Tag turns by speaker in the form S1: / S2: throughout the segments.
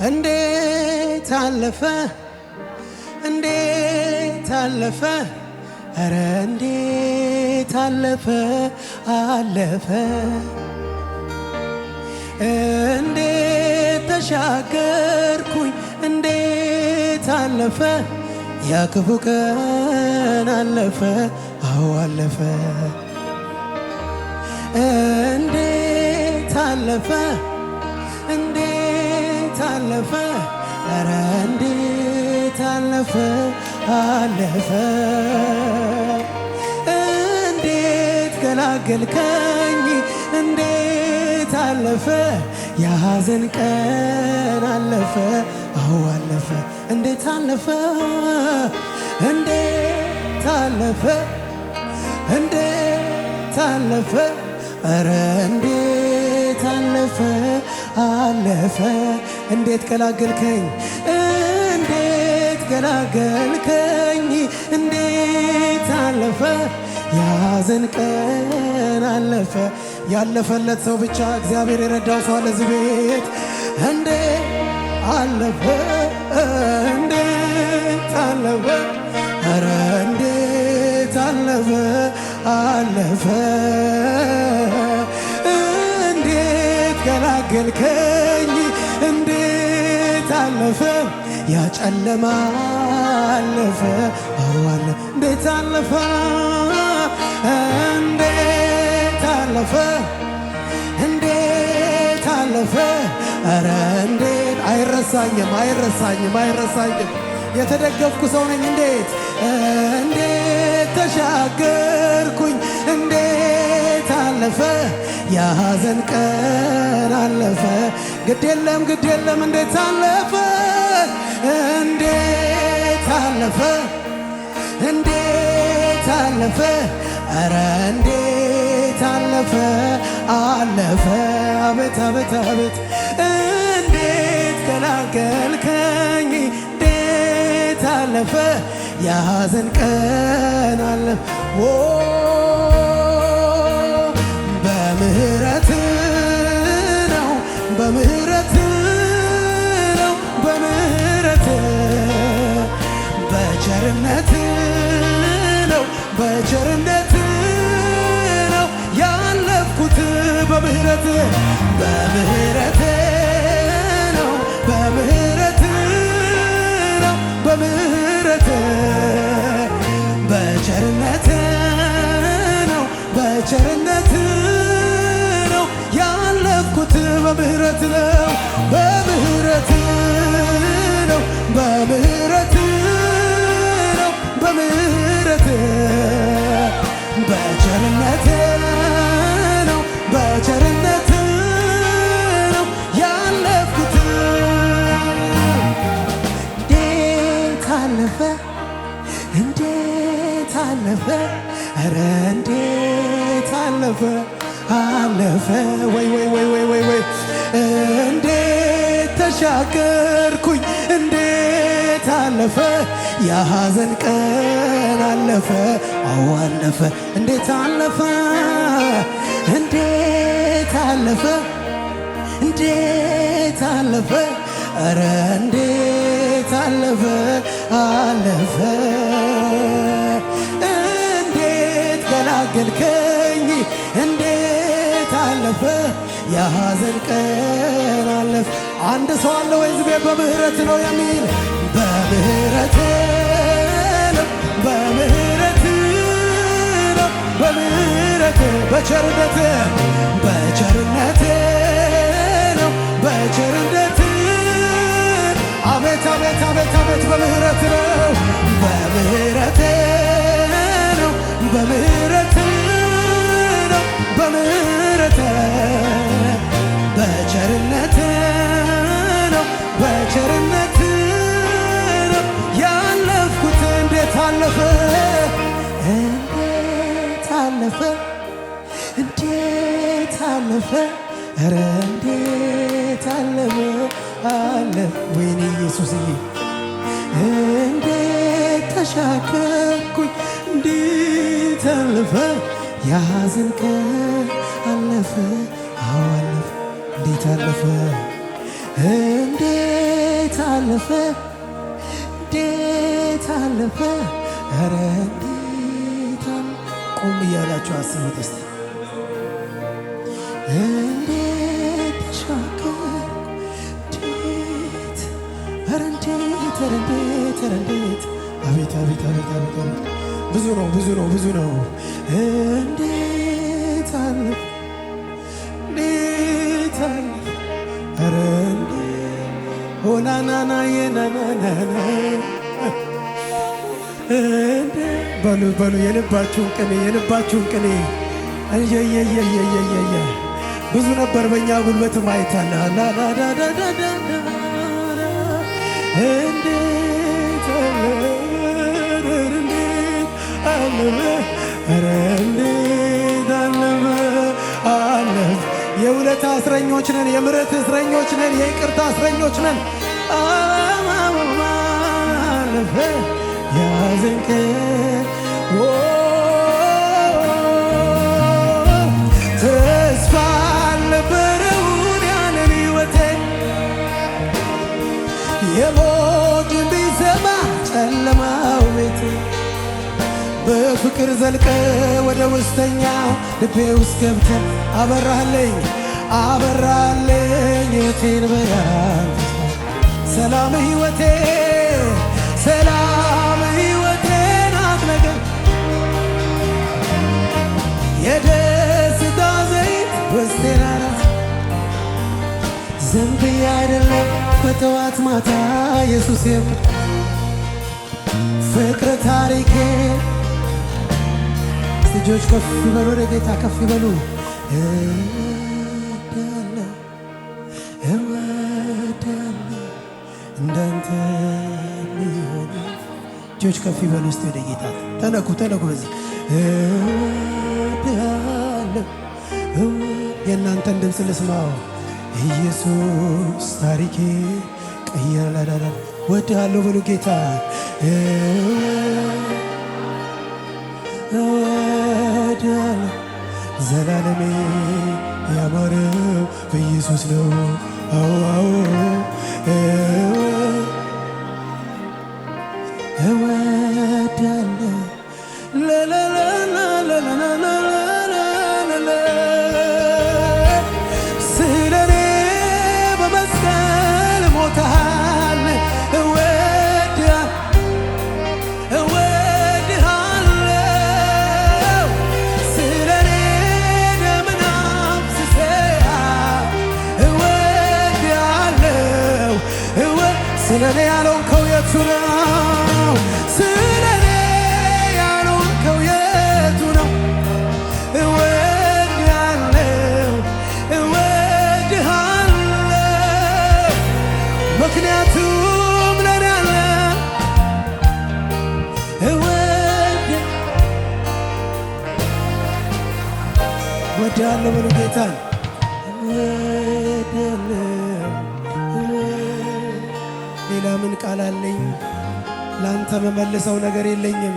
S1: እንዴት አለፈ እንዴት አለፈ ኧረ እንዴት አለፈ አለፈ እንዴት ተሻገርኩኝ እንዴት አለፈ ያ ክፉ ቀን አለፈ አዎ አለፈ እንዴት አለፈ እንዴት አለፈ ኧረ እንዴት አለፈ አለፈ እንዴት ገላገልከኝ እንዴት አለፈ የሐዘን ቀን አለፈ አዎ አለፈ እንዴት አለፈ እንዴት አለፈ እንዴት አለፈ ኧረ እንዴት አለፈ አለፈ እንዴት ገላገልከኝ እንዴት ገላገልከኝ እንዴት አለፈ የሐዘን ቀን አለፈ ያለፈለት ሰው ብቻ እግዚአብሔር የረዳው ሰው አለ እዚህ ቤት እንዴት አለፈ እንዴት አለፈ ኧረ እንዴት አለፈ አለፈ እንዴት ገላገልከኝ እንዴት አለፈ ያ ጨለማ አለፈ አዎ አለ እንዴት አለፈ እንዴት አለፈ እንዴት አለፈ ኧረ እንዴት አይረሳኝም አይረሳኝም አይረሳኝም የተደገፍኩ ሰው ነኝ እንዴት እንዴት ተሻገርኩኝ እንዴት አለፈ የሐዘን ቀን አለፈ ግድ የለም እንዴት አለፈ እንዴት አለፈ እንዴት አለፈ ኧረ እንዴት አለፈ አለፈ አቤት አቤት አቤት እንዴት ገላገልከኝ እንዴት አለፈ የሐዘን ቀን አለፈ በምህረት ነው በምህረት ነው በምህረት በቸርነት ነው በቸርነት ነው ያለፍኩት በምህረት በምህረት ነው በምህረት ነው በምህረት በቸርነት ነው በቸርነት ነው ያለፍኩት በምህረት ነው በምህረት ነው በምህረት ነው በምህረት በቸርነት ነው በቸርነት ነው ያለፍኩት እንዴት አለፈ እንዴት አለፈ ኧረ እንዴት አለፈ አለፈ ወይ ወይ ወይ ወይ ወይ ወይ እንዴት ተሻገርኩኝ እንዴት አለፈ የሐዘን ቀን አለፈ አዎ አለፈ እንዴት አለፈ እንዴት አለፈ እንዴት አለፈ ኧረ እንዴት አለፈ አለፈ እንዴት ገላገልከኝ እንዴት አለፈ የሐዘን ቀን አለፈ አንድ ሰው አለ ወይ እዚህ ቤት በምህረት ነው የሚል በምህረት ነው በምህረት ነው በምህረት በቸርነት በቸርነት ነው በቸርነት አቤት አቤት አቤት አቤት በምህረት ነው በምህረት ነው በምህረት ነው በምህረት በቸርነት ነው በቸርነት ነው ያለፍኩት እንዴት አለፈ እንዴት አለፈ እንዴት አለፈ ኧረ እንዴት አለፈ አለፈ ወይኔ ኢየሱስዬ እንዴት ተሻገርኩኝ እንዴት አለፈ የሐዘን ቀን አለፈ አዎ አለፈ እንዴት አለፈ እንዴት እንዴት አለፈ እንዴት አለፈ ኧረ እንዴት ቆም እያላችሁ አስቡት እስቲ እንዴት ተሻገር እንዴት ኧረ እንዴት ኧረ እንዴት ኧረ እንዴት አቤት አቤት አቤት አቤት ብዙ ነው ብዙ ነው ብዙ ነው እንዴት አለፈ እንዴት አለፈ ኧረ ኦናናና የናናናና በሉ በሉ የልባችሁን ቅኔ እየየየየየየ ብዙ ነበር በእኛ ጉልበት ማይታለ እንዴት አለፈ የውለታ እስረኞች ነን የምሕረት እስረኞች ነን የይቅርታ እስረኞች ነን አለፈ ያዘን ቀን ተስፋ አልነበረውን ያንን ሕይወቴ የሞት ቢሰማ ጨለማው ቤት በፍቅር ዘልቀ ወደ ውስጠኛው ልቤ ውስጥ ገብተ አበራለኝ የቴን በያን ሰላም ሕይወቴ ናት ነገር የደስታ ዘይት ውስጤን አራት ዘንብዬ አይደለም በጠዋት ማታ ኢየሱስ ፍቅር ታሪኬ ልጆች ከፍ ይበሉ ወደ ጌታ ከፍ ይበሉ እወዳለሁ እንዳንተ ሊሆን ልጆች ከፍ ይበሉ እስቲ ወደ ጌታ ተነኩ በዚህ እወዳለሁ የእናንተን ድምፅ ልስማው ኢየሱስ ታሪኬ ቀየረ እወዳለሁ በሉ ጌታ እወዳለሁ ዘላለሜ ያማረው በኢየሱስ ነው አዎ እወዳለሁ ስለኔ በመስቀል ሞተሃል እወድሃለሁ ስለኔ ደምን አፍስሰሃል እወድሃለሁ ስለኔ ያልሆንከው የቱ ነው ስለኔ ያልሆንከው የቱ ነው እወድሃለሁ ምክንያቱም ለኔ አለ እወድሃለሁ በሉ ጌታን ሌላ ምን ቃል አለኝ ላንተ መመልሰው ነገር የለኝም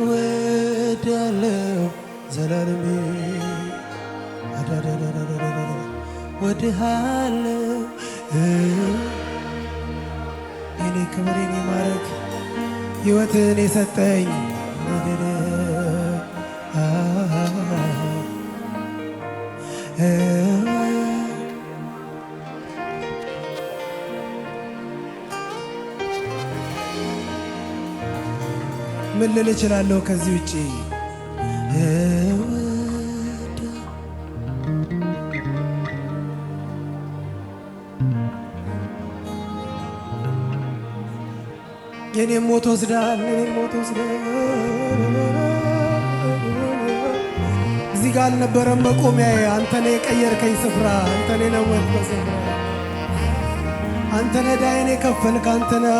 S1: እወድሃለሁ ዘላለሜ እወድሃለሁ የኔ ክብር የኔ ማረግ ሕይወትን የሰጠኝ ምን ልል እችላለሁ ከዚህ ውጪ የኔም ሞት ወስዳል እዚህ ጋር አልነበረም መቆሚያዬ አንተ ነህ የቀየርከኝ ስፍራ አንተ ነህ የለወጥከው ስፍራ አንተ ነህ ዕዳዬን የከፈልክ አንተ ነህ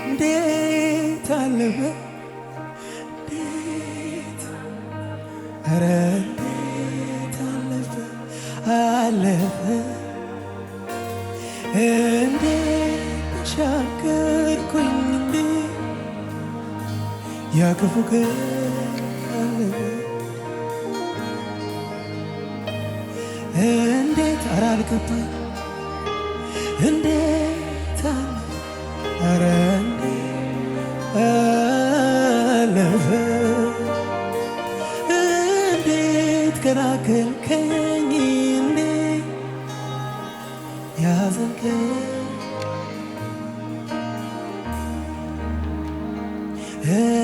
S1: እንዴት አለፈ እንዴት ኧረ እንዴት አለፈ እንዴት ተሻገርኩኝ እንዴት ያ ክፉ ቀን አለፈ እንዴት ኧረ አልገባኝ እንዴት ኧረ እንዴት አለፈ እንዴት ገላገልከኝ እንዴት ያዘንከኝ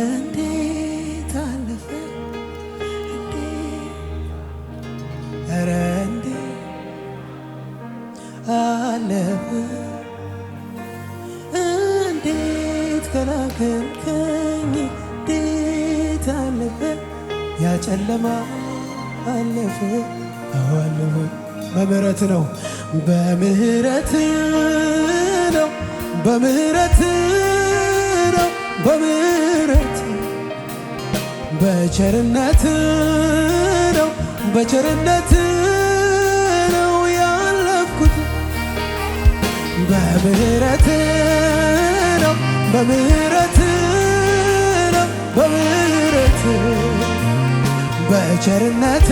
S1: እንዴት አለፈ እንዴት ኧረ እንዴት አለፈ እንዴት ገላገልከኝ እንዴት አለፈ ያ ጨለማ አለፈ አለፈ በምህረት ነው በምህረት ነው በምህረት ነው በምህረት በቸርነት ነው በቸርነት ነው ያለፍኩት በምህረት ነው በምህረት ነው በምህረት በቸርነት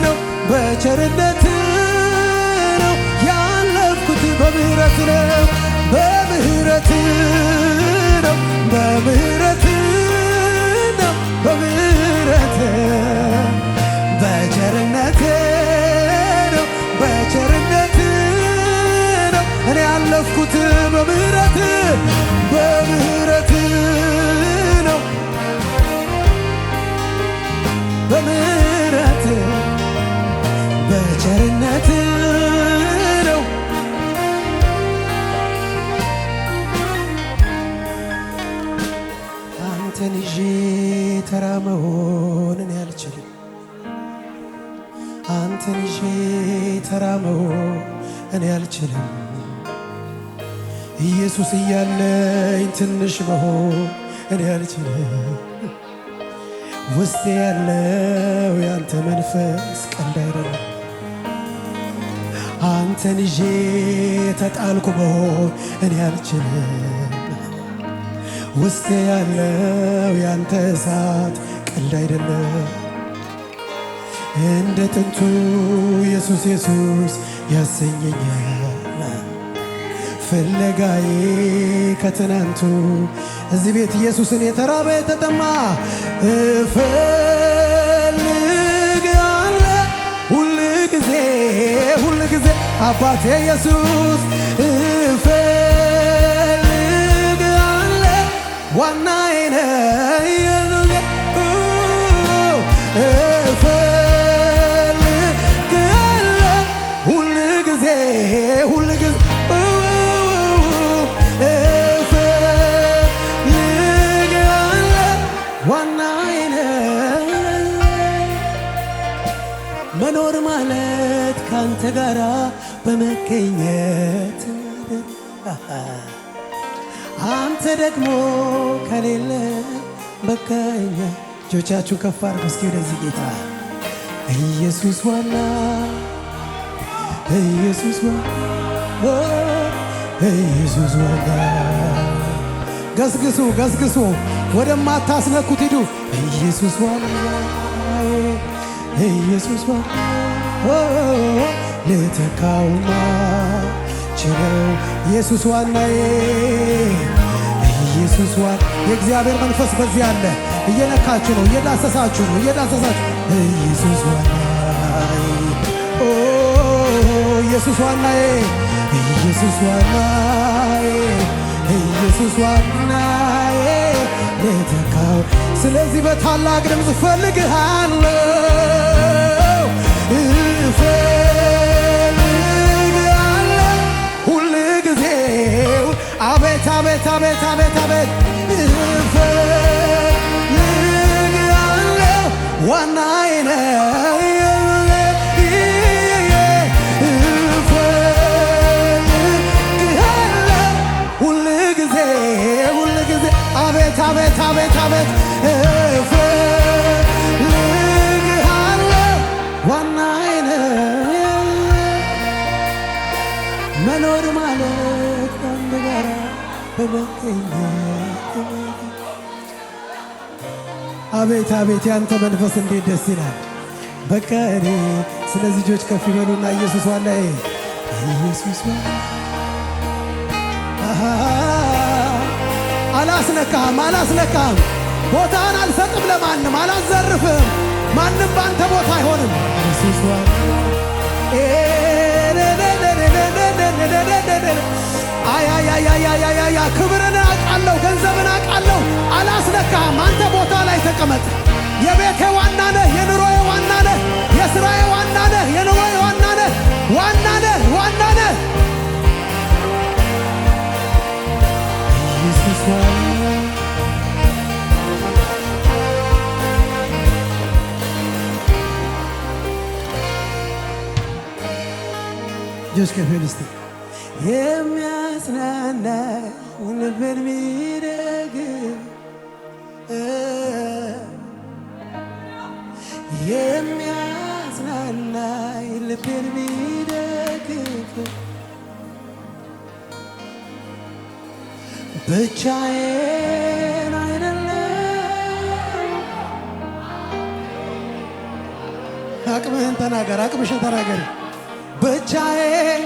S1: ነው በቸርነት ነው ያለፍኩት በምህረት ነው በምህረት ነው በምህረት ነው በምህረት በቸርነት ነው በቸርነት ነው እኔ ያለፍኩት በምህረት በምህረት ነው በምህረት በቸርነት ነው አንተን ይዤ ተራ መሆን እኔ አልችልም አንተን ይዤ ተራ መሆን እኔ አልችልም ኢየሱስ እያለኝ ትንሽ መሆን እኔ አልችልም ውስጤ ያለው ያንተ መንፈስ ቀልድ አይደለም አንተን ይዤ ተጣልኩ መሆን እኔ አልችልም ውስጤ ያለው ያንተ እሳት ቀልድ አይደለም እንደ ጥንቱ ኢየሱስ ኢየሱስ ያሰኘኛል ፍለጋዬ ከትናንቱ እዚህ ቤት ኢየሱስን የተራበ የተጠማ እፈልጋለሁ ሁል ጊዜ አባቴ ኢየሱስ እፈልጋለሁ ዋናዬ ነህ እፈልጋለሁ ሁል ጊዜ መኖር ማለት ካንተ ጋራ በመገኘት አንተ ደግሞ ከሌለ በቃኛ እጆቻችሁ ከፍ አድርጉ እስኪ ወደዚህ ጌታ ኢየሱስ ዋና ኢየሱስ ዋና ኢየሱስ ዋና ገስግሱ ወደማታስነኩት ሂዱ ኢየሱስ ዋና ኢየሱስ ዋና ልተካውማ ችለው ኢየሱስ ዋናዬ ኢየሱስ ዋና የእግዚአብሔር መንፈስ በዚህ አለ እየነካችሁ ነው እየዳሰሳችሁ ኢየሱስ ዋናዬ ኢየሱስ ዋናዬ ኢየሱስ ዋናዬ ኢየሱስ ዋናዬ ልተካው ስለዚህ በታላቅ ድምፅ እፈልግሃለሁ ሁል ጊዜ አቤት አቤት አቤት አቤት አቤት እፈልግሃለሁ ዋናዬ ነህ ሁል ጊዜ አቤት አቤት አቤት አቤት እፈልግሃለሁ ዋናዬ ነህ መኖር ማለት ከአንተ ጋር በመገኘት። አቤት አቤት ያንተ መንፈስ እንዴት ደስ ይላል። በቃ እኔ ስለዚህ ልጆች ከፍ ይበሉና ኢየሱስ ዋላ ኢየሱስ ዋላ አላስነካም አላስነካም። ቦታን አልሰጥም ለማንም አላዘርፍም። ማንም ባንተ ቦታ አይሆንም። ኢየሱስ ዋላ አያ ክብርን አውቃለሁ፣ ገንዘብን አውቃለሁ። አላስነካም። አንተ ቦታ ላይ ተቀመጥ። የቤቴ ዋና ነህ፣ የኑሮዬ ዋና ነህ፣ የሥራዬ ዋና ነህ፣ የኑሮዬ ዋና ነህ፣ ዋና ነህ፣ ዋና ነህ። ኢየሱስ ጆስ ከፌልስቲ የሚያጽናና ልብን ሚደግፍ የሚያጽናና ልብን ሚደግፍ ብቻዬን አይደለም። አቅምህን ተናገር፣ አቅምሽን ተናገር። ብቻዬን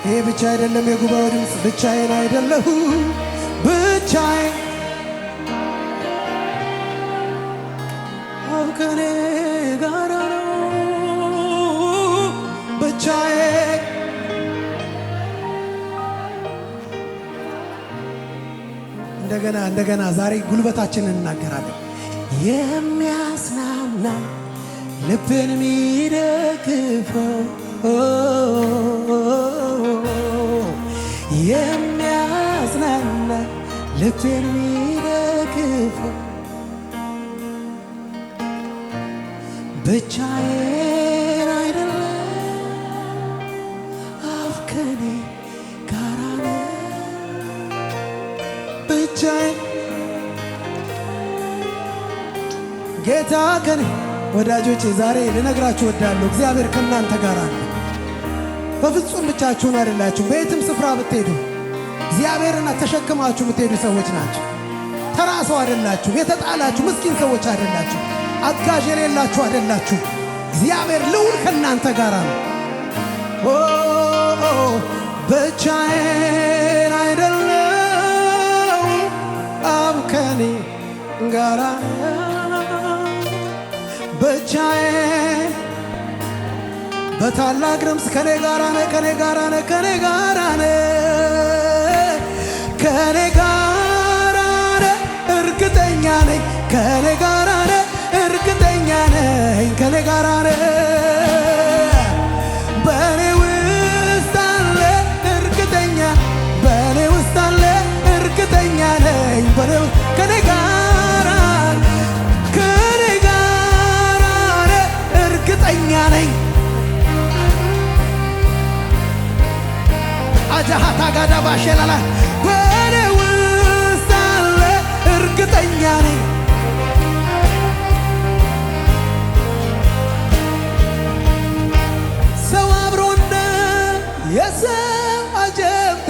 S1: ይህ ብቻ አይደለም የጉባኤው ድምፅ። ብቻዬን አይደለሁ ብቻዬን አብ ከኔ ጋር ነው ብቻዬን እንደገና ዛሬ ጉልበታችንን እናገራለን። የሚያጽናና ልብን የሚደግፈው የሚያጽናና ልብን የሚደግፈው ብቻዬን አይደለም አብ ከኔ ጋር ነው ብቻዬን ጌታ ከኔ ወዳጆቼ ዛሬ ልነግራችሁ ወዳለሁ። እግዚአብሔር ከእናንተ ጋር አለ። በፍጹም ብቻችሁን አይደላችሁም። በየትም ስፍራ ብትሄዱ እግዚአብሔርን ተሸክማችሁ የምትሄዱ ሰዎች ናቸው። ተራ ሰው አይደላችሁ። የተጣላችሁ ምስኪን ሰዎች አይደላችሁ። አጋዥ የሌላችሁ አይደላችሁ። እግዚአብሔር ልዑል ከእናንተ ጋር ነው። ብቻዬን አይደለም አብ ከኔ ጋር ብቻዬን በታላቅ ድምፅ ከኔ ጋር ነህ፣ ከኔ ጋር ነህ፣ ከኔ ጋር ነህ፣ ከኔ ጋር ነህ፣ እርግጠኛ ነኝ ከኔ ጋር ነህ፣ እርግጠኛ ነኝ ከኔ ጋር ነህ፣ በኔ ውስጥ አለ እርግጠኛ፣ በኔ ውስጥ አለ እርግጠኛ ነኝ ከኔ ጋር ነህ፣ እርግጠኛ ነኝ አጃሃታ ጋዳ ባሸላላ በኔ ውስጥ አለ እርግጠኛ ነኝ። ሰው አብሮነ የሰው አጀብታ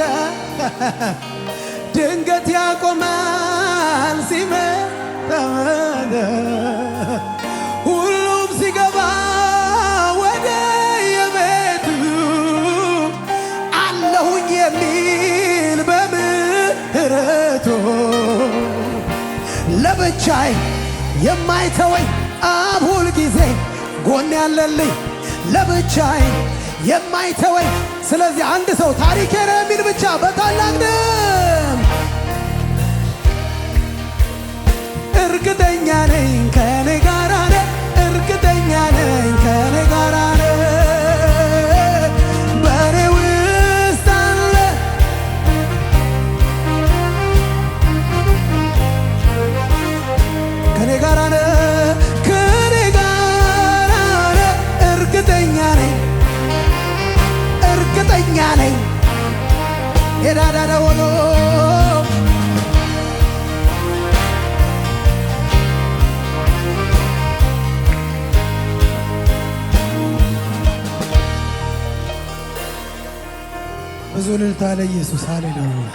S1: ድንገት ያቆማል ሲመጣ ሁሉም ሲገባ ወደ የቤቱ አለሁኝ የሚል በምህረቱ ለብቻዬ የማይተወኝ አብ ሁል ጊዜ ጎን ያለልኝ ለብቻዬ የማይተወኝ። ስለዚህ አንድ ሰው ታሪኬ ነው የሚል ብቻ በታላቅ ድምፅ እርግጠኛ ነኝ ከኔ ጋር ነህ፣ እርግጠኛ ነኝ ከኔ ጋር ነህ፣ በኔ ውስጥ አለ ከኔ ጋር ነህ፣ ከኔ ጋር ነህ፣ እርግጠኛ ነኝ፣ እርግጠኛ ነኝ የዳዳዳ ወሎ ብዙ እልልታ ለኢየሱስ ሃሌሉያ።